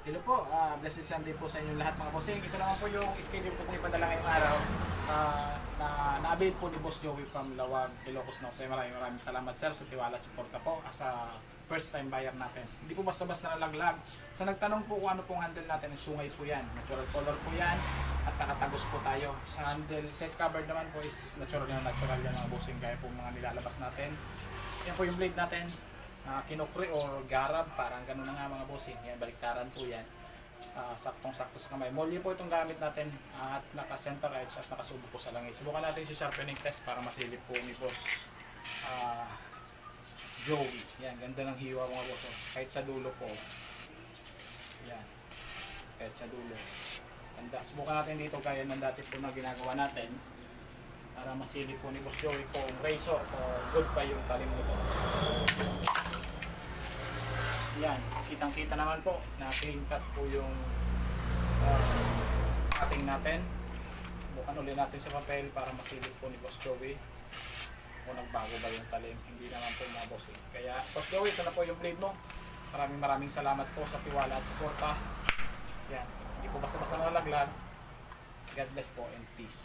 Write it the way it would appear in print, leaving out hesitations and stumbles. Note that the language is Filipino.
Hello po, blessed Sunday po sa inyong lahat mga bossing. Ito naman po yung schedule ko ipadala ngayong araw na na-avail po ni Boss Joey from Lawag, Ilocos Norte. Maraming salamat sir sa tiwala at suporta po sa first time buyer natin. Hindi po basta-basta nalaglag. Sa nagtanong po kung ano pong handle natin, sungay po yan. Natural color po yan at nakatagos po tayo. Sa handle, size cover naman po is natural yan mga bossing. Kaya po mga nilalabas natin. Yan po yung blade natin. Kinukri or garab, parang gano'n na nga mga bossing. Yan, baliktaran po yan. Saktong-sakto sa kamay. Molly po itong gamit natin at naka-center edge at nakasubo po sa langis. Subukan natin si sharpening test para masilip po ni Boss Joey. Yan, ganda ng hiwa mga boss. Kahit sa dulo po. Yan, kahit sa dulo. Ganda. Subukan natin dito gaya ng dati po na ginagawa natin para masilip po ni Boss Joey kung razor o good pa yung talim nito. Yan, kitang-kita naman po na clean cut po yung cutting natin. Bukan ulit natin sa papel para masilip po ni Boss Joey kung nagbago ba yung talim. Hindi naman po mga bossing. Kaya Boss Joey, ito na po yung blade mo. Maraming salamat po sa tiwala at suporta. Yan, hindi po basta-basta nalaglag. God bless po and peace.